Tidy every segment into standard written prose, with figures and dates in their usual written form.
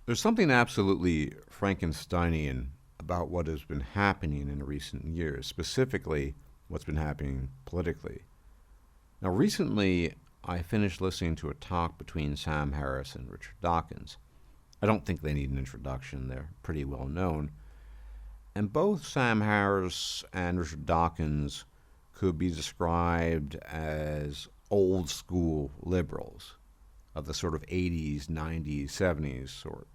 There's something absolutely Frankensteinian about what has been happening in recent years, specifically what's been happening politically. Now, recently, I finished listening to a talk between Sam Harris and Richard Dawkins. I don't think they need an introduction, they're pretty well known. And both Sam Harris and Richard Dawkins could be described as old school liberals of the sort of 80s, 90s, 70s sort.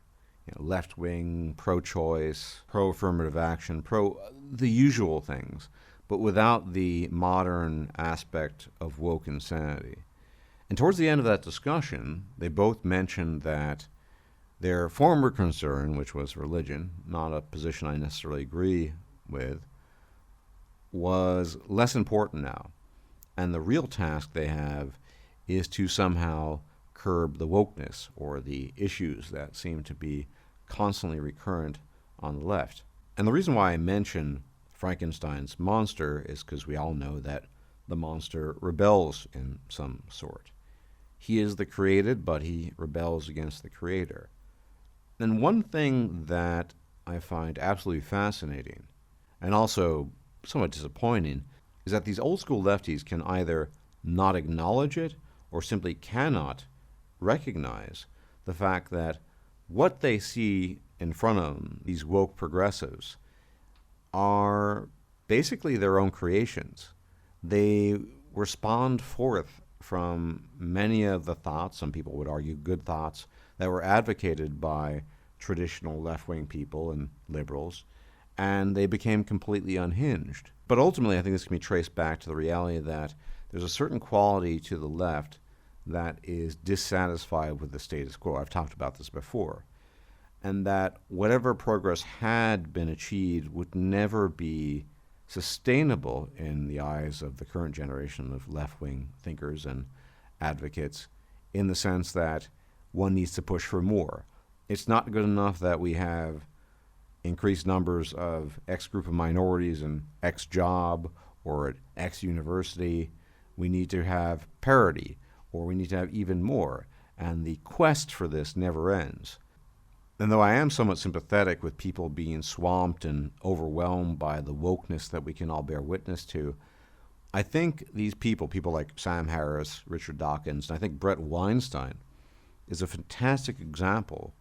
Left wing, pro choice, pro affirmative action, pro the usual things, but without the modern aspect of woke insanity. And towards the end of that discussion, they both mentioned that their former concern, which was religion, not a position I necessarily agree with, was less important now. And the real task they have is to somehow curb the wokeness or the issues that seem to be constantly recurrent on the left. And the reason why I mention Frankenstein's monster is because we all know that the monster rebels in some sort. He is the created, but he rebels against the creator. And one thing that I find absolutely fascinating, and also somewhat disappointing, is that these old school lefties can either not acknowledge it or simply cannot recognize the fact that what they see in front of them, these woke progressives, are basically their own creations. They respond forth from many of the thoughts, some people would argue good thoughts, that were advocated by traditional left-wing people and liberals, and they became completely unhinged. But ultimately, I think this can be traced back to the reality that there's a certain quality to the left that is dissatisfied with the status quo. I've talked about this before. And that whatever progress had been achieved would never be sustainable in the eyes of the current generation of left-wing thinkers and advocates, in the sense that one needs to push for more. It's not good enough that we have increased numbers of X group of minorities in X job or at X university. We need to have parity, or we need to have even more. And the quest for this never ends. And though I am somewhat sympathetic with people being swamped and overwhelmed by the wokeness that we can all bear witness to, I think these people like Sam Harris, Richard Dawkins, and I think Brett Weinstein is a fantastic example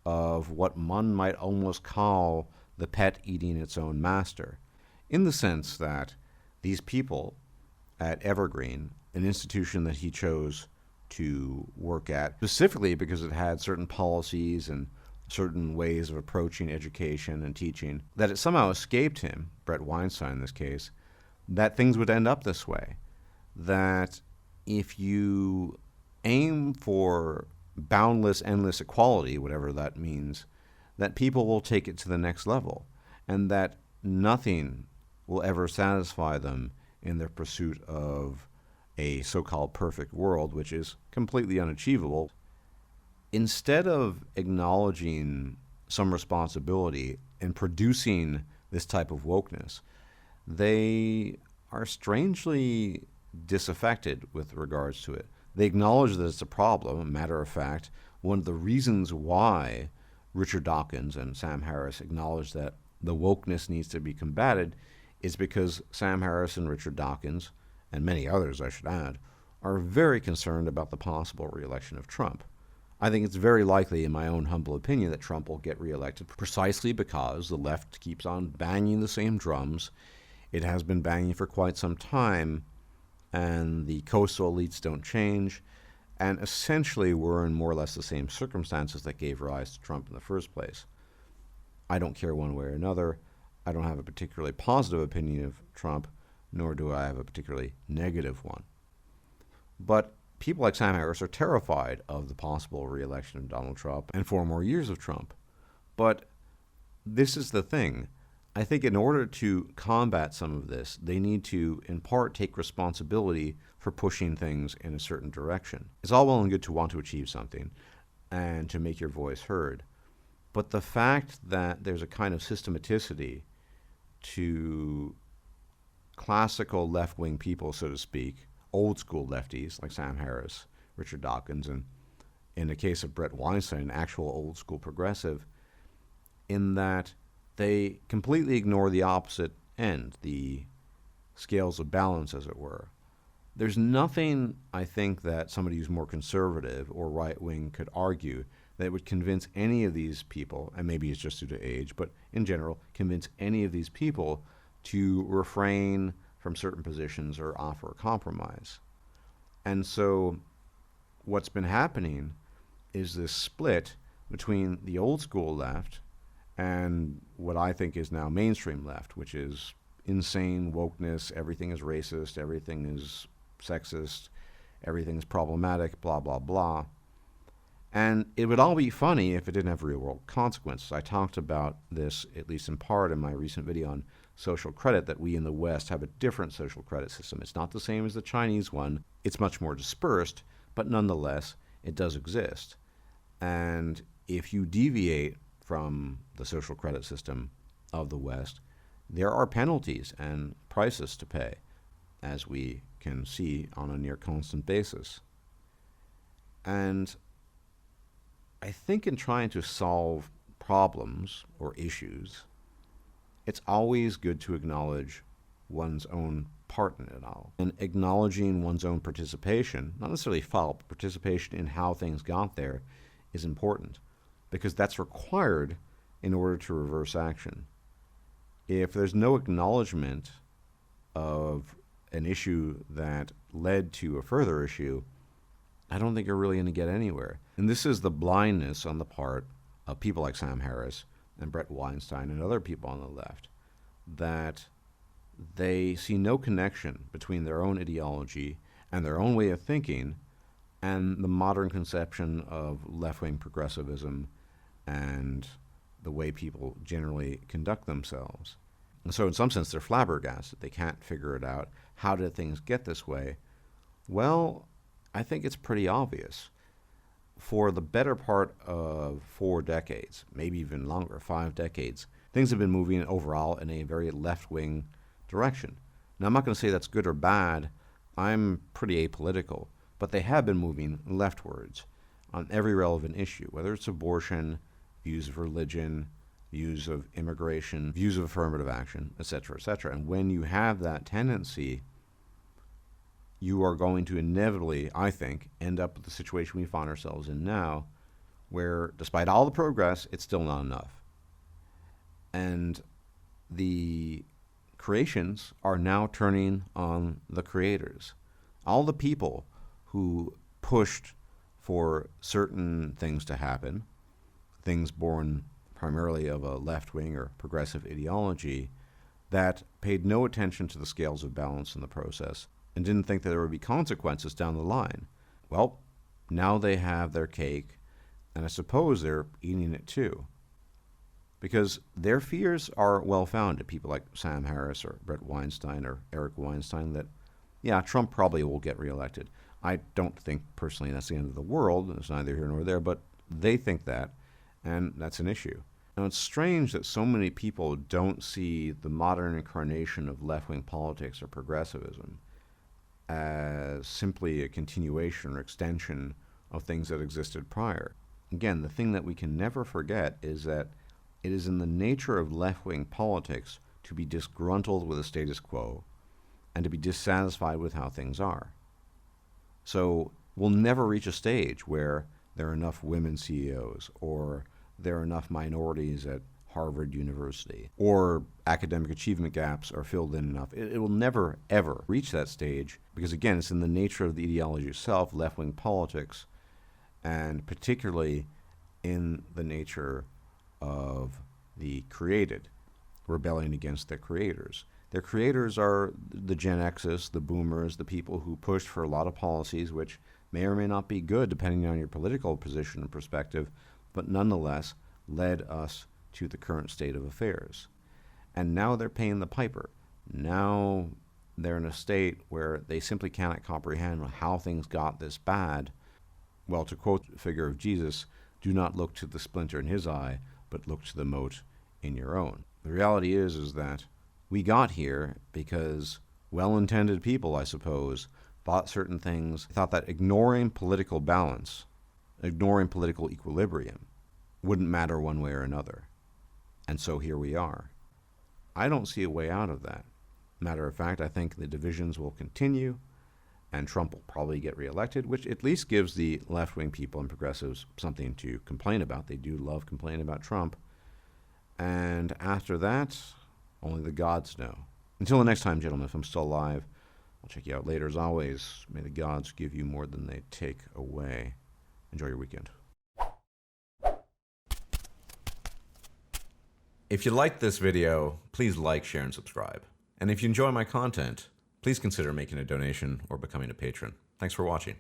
of what one might almost call the pet eating its own master, in the sense that these people at Evergreen, an institution that he chose to work at, specifically because it had certain policies and certain ways of approaching education and teaching, that it somehow escaped him, Brett Weinstein in this case, that things would end up this way. That if you aim for boundless, endless equality, whatever that means, that people will take it to the next level, and that nothing will ever satisfy them in their pursuit of a so-called perfect world, which is completely unachievable. Instead of acknowledging some responsibility in producing this type of wokeness, they are strangely disaffected with regards to it. They acknowledge that it's a problem. A matter of fact, one of the reasons why Richard Dawkins and Sam Harris acknowledge that the wokeness needs to be combated is because Sam Harris and Richard Dawkins, and many others I should add, are very concerned about the possible re-election of Trump. I think it's very likely, in my own humble opinion, that Trump will get reelected precisely because the left keeps on banging the same drums. It has been banging for quite some time, and the coastal elites don't change, and essentially we're in more or less the same circumstances that gave rise to Trump in the first place. I don't care one way or another. I don't have a particularly positive opinion of Trump, nor do I have a particularly negative one. But people like Sam Harris are terrified of the possible re-election of Donald Trump and 4 more years of Trump. But this is the thing. I think in order to combat some of this, they need to, in part, take responsibility for pushing things in a certain direction. It's all well and good to want to achieve something and to make your voice heard. But the fact that there's a kind of systematicity to classical left-wing people, so to speak, old school lefties like Sam Harris, Richard Dawkins, and in the case of Brett Weinstein, an actual old school progressive, in that they completely ignore the opposite end, the scales of balance, as it were. There's nothing, I think, that somebody who's more conservative or right-wing could argue that would convince any of these people, and maybe it's just due to age, but in general, convince any of these people to refrain from certain positions or offer a compromise. And so what's been happening is this split between the old school left and what I think is now mainstream left, which is insane wokeness, everything is racist, everything is sexist, everything is problematic, blah, blah, blah. And it would all be funny if it didn't have real-world consequences. I talked about this, at least in part, in my recent video on social credit, that we in the West have a different social credit system. It's not the same as the Chinese one. It's much more dispersed, but nonetheless, it does exist. And if you deviate from the social credit system of the West, there are penalties and prices to pay, as we can see on a near constant basis. And I think in trying to solve problems or issues, it's always good to acknowledge one's own part in it all. And acknowledging one's own participation, not necessarily fault, but participation in how things got there, is important, because that's required in order to reverse action. If there's no acknowledgement of an issue that led to a further issue, I don't think you're really going to get anywhere. And this is the blindness on the part of people like Sam Harris and Brett Weinstein and other people on the left, that they see no connection between their own ideology and their own way of thinking and the modern conception of left-wing progressivism and the way people generally conduct themselves. And so in some sense, they're flabbergasted. They can't figure it out. How did things get this way? Well, I think it's pretty obvious. For the better part of 4 decades, maybe even longer, 5 decades, things have been moving overall in a very left-wing direction. Now, I'm not going to say that's good or bad. I'm pretty apolitical. But they have been moving leftwards on every relevant issue, whether it's abortion, views of religion, views of immigration, views of affirmative action, etc., etc. And when you have that tendency, you are going to inevitably, I think, end up with the situation we find ourselves in now, where despite all the progress, it's still not enough. And the creations are now turning on the creators. All the people who pushed for certain things to happen, things born primarily of a left-wing or progressive ideology, that paid no attention to the scales of balance in the process and didn't think that there would be consequences down the line. Well, now they have their cake, and I suppose they're eating it too. Because their fears are well-founded. People like Sam Harris or Brett Weinstein or Eric Weinstein, that, yeah, Trump probably will get reelected. I don't think personally that's the end of the world. It's neither here nor there, but they think that, and that's an issue. Now, it's strange that so many people don't see the modern incarnation of left-wing politics or progressivism as simply a continuation or extension of things that existed prior. Again, the thing that we can never forget is that it is in the nature of left-wing politics to be disgruntled with the status quo and to be dissatisfied with how things are. So we'll never reach a stage where there are enough women CEOs, or there are enough minorities at Harvard University, or academic achievement gaps are filled in enough. It will never, ever reach that stage because, again, it's in the nature of the ideology itself, left-wing politics, and particularly in the nature of the created, rebelling against their creators. Their creators are the Gen X's, the boomers, the people who pushed for a lot of policies which may or may not be good depending on your political position and perspective, but nonetheless led us to the current state of affairs. And now they're paying the piper. Now they're in a state where they simply cannot comprehend how things got this bad. Well, to quote the figure of Jesus, do not look to the splinter in his eye, but look to the mote in your own. The reality is that we got here because well-intended people, I suppose, thought certain things, thought that ignoring political balance, ignoring political equilibrium. Wouldn't matter one way or another. And so here we are. I don't see a way out of that. Matter of fact, I think the divisions will continue, and Trump will probably get reelected, which at least gives the left-wing people and progressives something to complain about. They do love complaining about Trump. And after that, only the gods know. Until the next time, gentlemen, if I'm still alive, I'll check you out later. As always, may the gods give you more than they take away. Enjoy your weekend. If you liked this video, please like, share, and subscribe. And if you enjoy my content, please consider making a donation or becoming a patron. Thanks for watching.